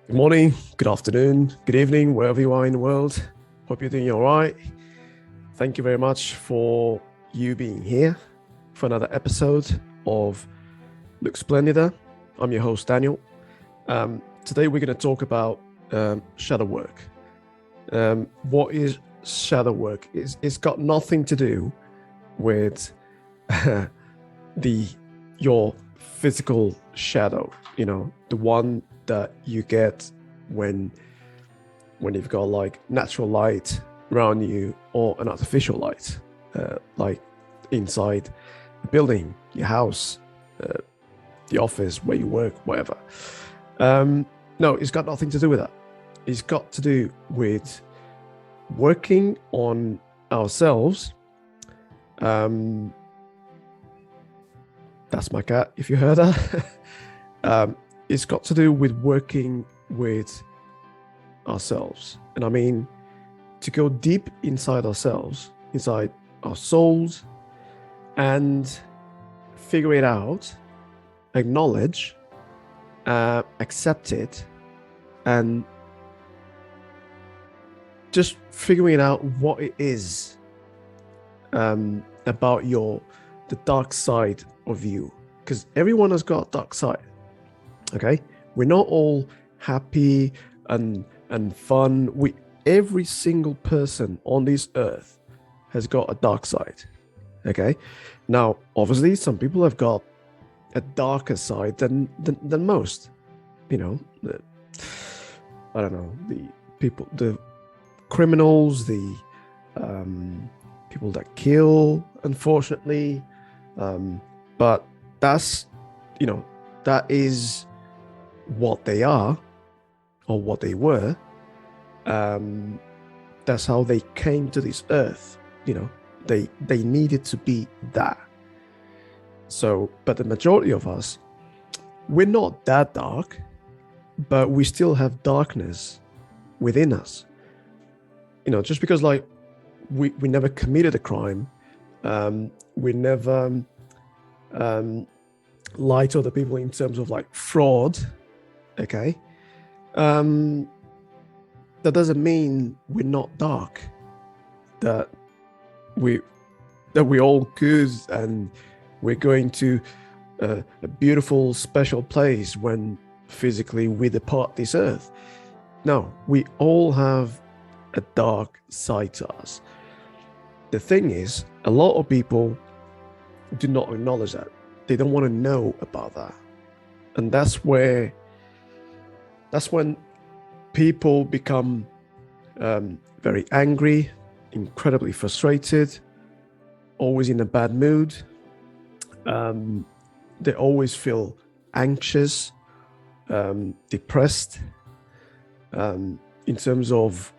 Good morning, good afternoon, good evening, wherever you are in the world. Hope you're doing all right. Thank you very much for you being here for another episode of Splendida. I'm your host, Daniel. Today we're going to talk about shadow work. What is shadow work? It's got nothing to do with your physical shadow, the one that you get when you've got like natural light around you or an artificial light, like inside the building, your house, the office where you work, whatever. No, it's got nothing to do with that. It's got to do with working on ourselves. That's my cat, if you heard that. It's got to do with working with ourselves. And I mean, to go deep inside ourselves, inside our souls, and figure it out, acknowledge, accept it, and just figuring out what it is about the dark side of you. Because everyone has got a dark side. Okay, we're not all happy and fun. Every single person on this earth has got a dark side. Okay, now obviously some people have got a darker side than most. I don't know, the criminals, the people that kill, unfortunately. But that is what they are or what they were. That's how they came to this earth. They needed to be that. So, but the majority of us, we're not that dark, but we still have darkness within us. Just because like we never committed a crime, we never lied to other people in terms of like fraud. Okay, that doesn't mean we're not dark, that we're all good and we're going to a beautiful special place when physically we depart this earth. No, we all have a dark side to us. The thing is, a lot of people do not acknowledge that. They don't want to know about that. And that's when people become very angry, incredibly frustrated, always in a bad mood. They always feel anxious, depressed. In terms of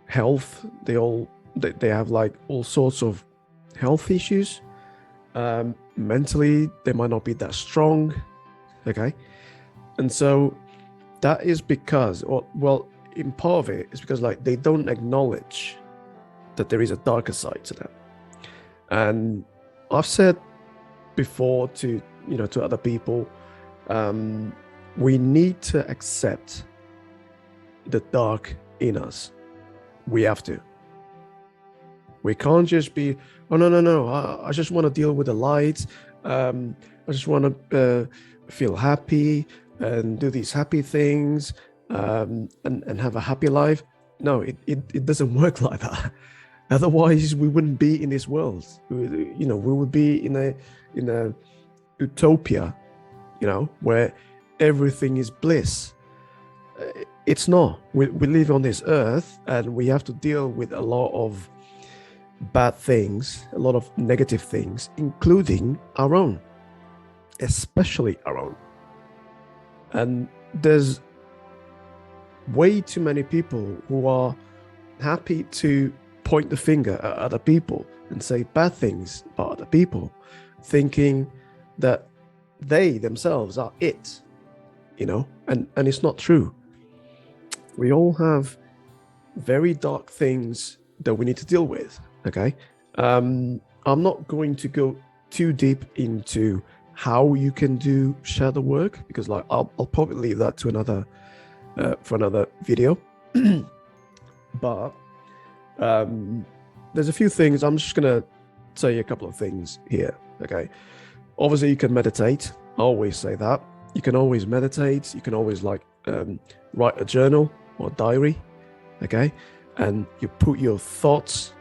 health, they have like all sorts of health issues. Mentally, they might not be that strong. Okay, and so that is because, in part of it, it's because like they don't acknowledge that there is a darker side to them. And I've said before to other people, we need to accept the dark in us. We have to. We can't just be, oh no, I just want to deal with the light. I just want to feel happy and do these happy things, and have a happy life. No, it doesn't work like that. Otherwise, we wouldn't be in this world. We would be in a utopia, where everything is bliss. It's not. We live on this earth, and we have to deal with a lot of bad things, a lot of negative things, including our own, especially our own. And there's way too many people who are happy to point the finger at other people and say bad things about other people, thinking that they themselves are it, and it's not true. We all have very dark things that we need to deal with. Okay, I'm not going to go too deep into how you can do shadow work, because like I'll probably leave that to another for another video. But there's a few things. I'm just gonna say a couple of things here. Okay, obviously you can meditate. I always say that. You can always meditate. You can always like write a journal or diary. Okay, and you put your thoughts,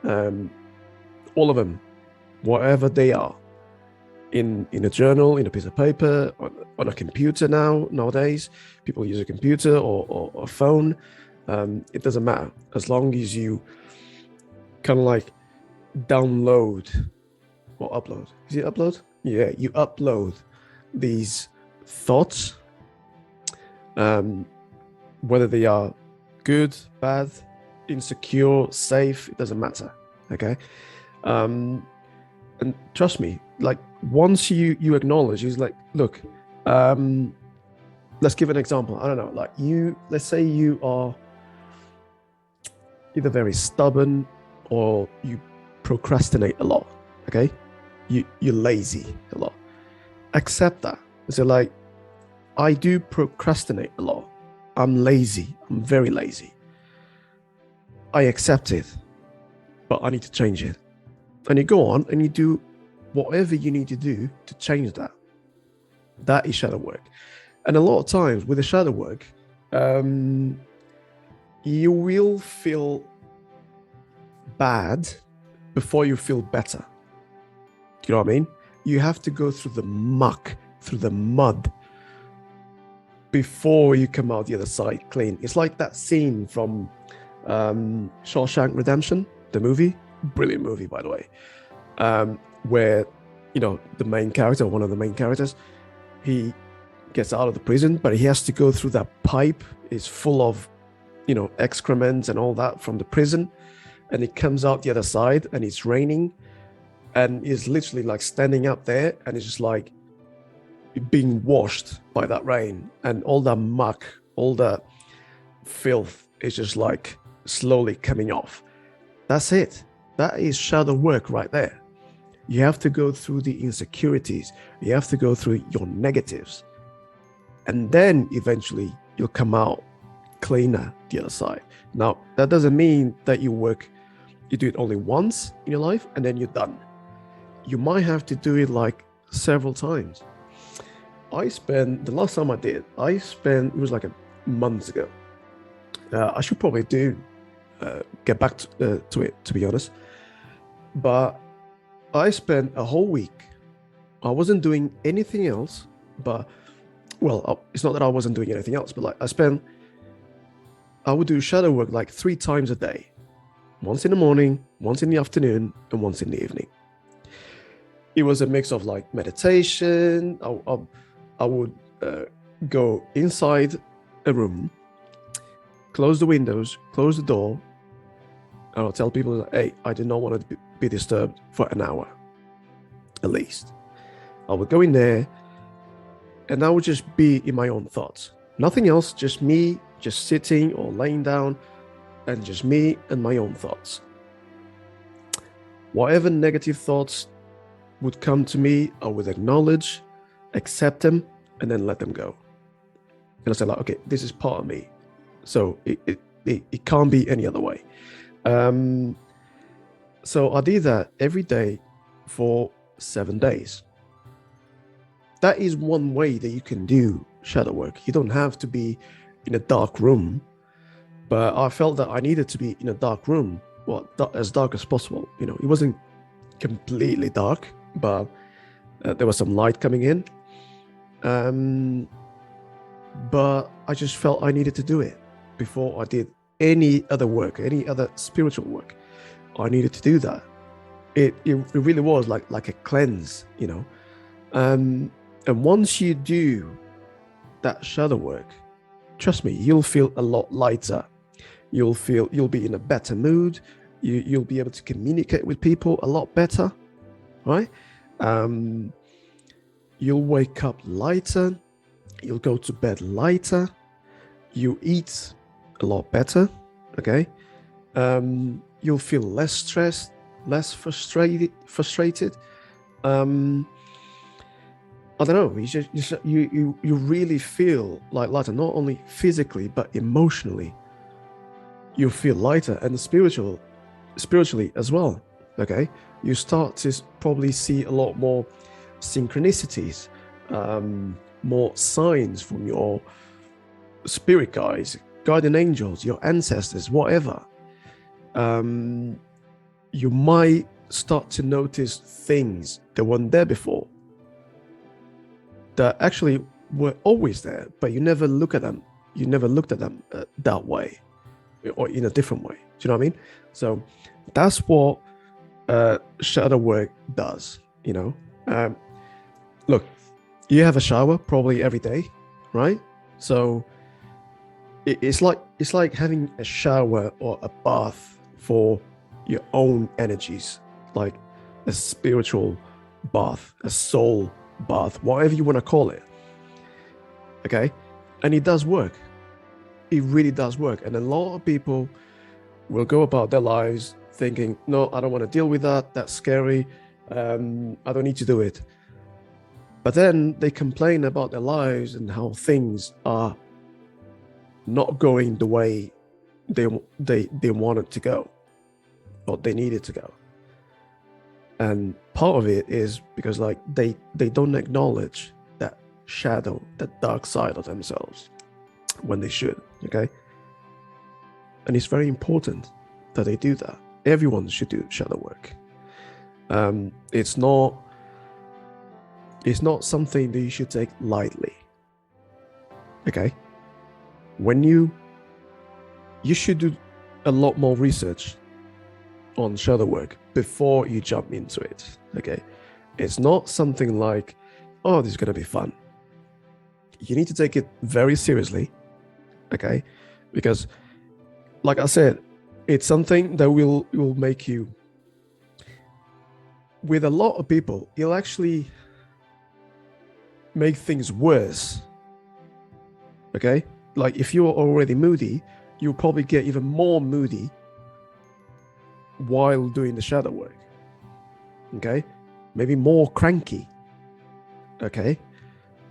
all of them, whatever they are, in a journal, in a piece of paper, on a computer nowadays. People use a computer or a phone. It doesn't matter, as long as you kind of like download or upload. Is it upload? Yeah, you upload these thoughts, whether they are good, bad, insecure, safe, it doesn't matter. Okay. And trust me, like once you acknowledge, he's like, look, let's give an example. I don't know, like let's say you are either very stubborn or you procrastinate a lot. Okay, you're lazy a lot. Accept that. So like, I do procrastinate a lot. I'm lazy. I'm very lazy. I accept it, but I need to change it. And you go on and you do whatever you need to do to change that. That is shadow work. And a lot of times with the shadow work, you will feel bad before you feel better. Do you know what I mean? You have to go through the muck, through the mud, before you come out the other side clean. It's like that scene from Shawshank Redemption, the movie. Brilliant movie, by the way, where, you know, the main character, one of the main characters, he gets out of the prison, but he has to go through that pipe. It's full of, you know, excrement and all that from the prison, and he comes out the other side and it's raining, and he's literally like standing up there and it's just like being washed by that rain, and all that muck, all the filth is just like slowly coming off. That's it. That is shadow work right there. You have to go through the insecurities. You have to go through your negatives. And then eventually you'll come out cleaner the other side. Now, that doesn't mean that you do it only once in your life and then you're done. You might have to do it like several times. The last time I did, it was like a month ago. I should probably get back to it, to be honest. But I spent a whole week. I wasn't doing anything else, but, well, it's not that I wasn't doing anything else, but like I would do shadow work like 3 times a day. Once in the morning, once in the afternoon, and once in the evening. It was a mix of like meditation. I would go inside a room, close the windows, close the door, and I'll tell people, hey, I do not want to be disturbed for an hour, at least. I would go in there, and I would just be in my own thoughts. Nothing else, just me, just sitting or laying down, and just me and my own thoughts. Whatever negative thoughts would come to me, I would acknowledge, accept them, and then let them go. And I said, like, okay, this is part of me, so it can't be any other way. So I did that every day for 7 days. That is one way that you can do shadow work. You don't have to be in a dark room, but I felt that I needed to be in a dark room, well, as dark as possible. You know, it wasn't completely dark, but there was some light coming in. But I just felt I needed to do it before I did any other work, any other spiritual work. I needed to do that. It really was like a cleanse, you know. And once you do that shadow work, trust me, you'll feel a lot lighter. You'll be in a better mood. You'll be able to communicate with people a lot better, right? You'll wake up lighter. You'll go to bed lighter. You eat a lot better, okay? You'll feel less stressed, less frustrated. I don't know. You really feel like lighter, not only physically but emotionally. You feel lighter and spiritually as well. Okay, you start to probably see a lot more synchronicities, more signs from your spirit guides, guardian angels, your ancestors, whatever. Um, you might start to notice things that weren't there before, that actually were always there, but you never look at them. You never looked at them that way, or in a different way. Do you know what I mean? So that's what shadow work does. Look, you have a shower probably every day, right? So it's like having a shower or a bath for your own energies, like a spiritual bath, a soul bath, whatever you want to call it. Okay, and it does work. It really does work. And a lot of people will go about their lives thinking, no, I don't want to deal with that. That's scary. I don't need to do it. But then they complain about their lives and how things are not going the way they want it to go, or they need it to go. And part of it is because like they don't acknowledge that shadow, that dark side of themselves when they should. Okay, and it's very important that they do that. Everyone should do shadow work. It's not something that you should take lightly. Okay, when you should do a lot more research on shadow work before you jump into it. Okay, it's not something like, oh, this is going to be fun. You need to take it very seriously. Okay, because like I said, it's something that will make you, with a lot of people, it'll actually make things worse. Okay, like if you're already moody, you'll probably get even more moody while doing the shadow work. Okay, maybe more cranky. Okay,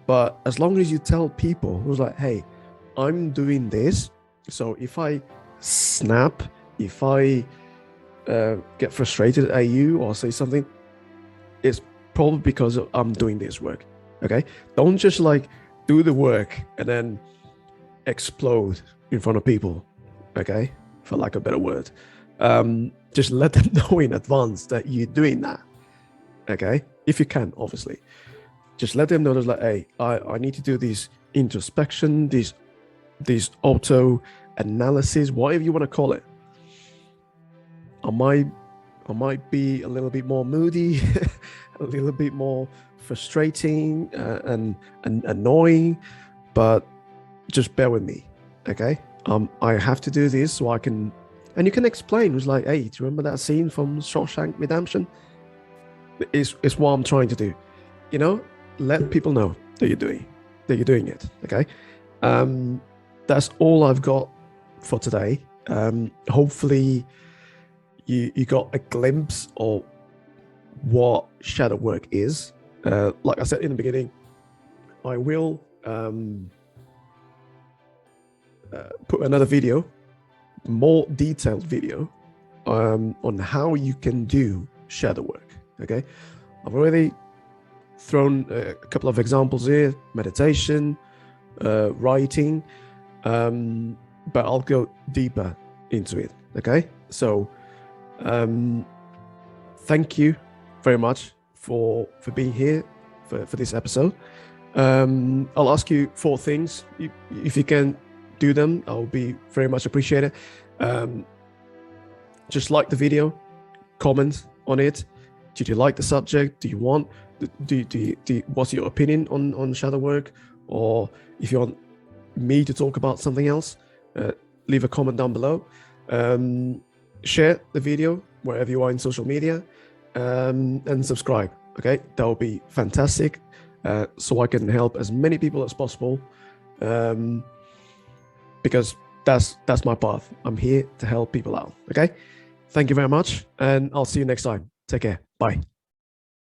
but as long as you tell people who's like, hey, I'm doing this, so if I snap, if I get frustrated at you or say something, it's probably because I'm doing this work. Okay, don't just like do the work and then explode in front of people. Okay, for lack of a better word. Just let them know in advance that you're doing that. Okay, if you can, obviously, just let them know that like, hey, I need to do this introspection, this auto analysis, whatever you want to call it. I might be a little bit more moody, a little bit more frustrating and annoying, but just bear with me. Okay, I have to do this so I can. And you can explain. It was like, hey, do you remember that scene from Shawshank Redemption? It's what I'm trying to do. Let people know that you're doing it. Okay. That's all I've got for today. Hopefully you got a glimpse of what shadow work is. Like I said in the beginning, I will put another video, more detailed video, on how you can do shadow work. Okay, I've already thrown a couple of examples here: meditation, writing, but I'll go deeper into it. Okay, so thank you very much for being here for this episode. I'll ask you 4 things. If you can do them, I'll be very much appreciated. Just like the video, comment on it. Did you like the subject? Do you want? What's your opinion on shadow work? Or if you want me to talk about something else, leave a comment down below. Share the video wherever you are in social media, and subscribe. Okay, that will be fantastic, so I can help as many people as possible. Because that's my path. I'm here to help people out. Okay, thank you very much, and I'll see you next time. Take care. Bye.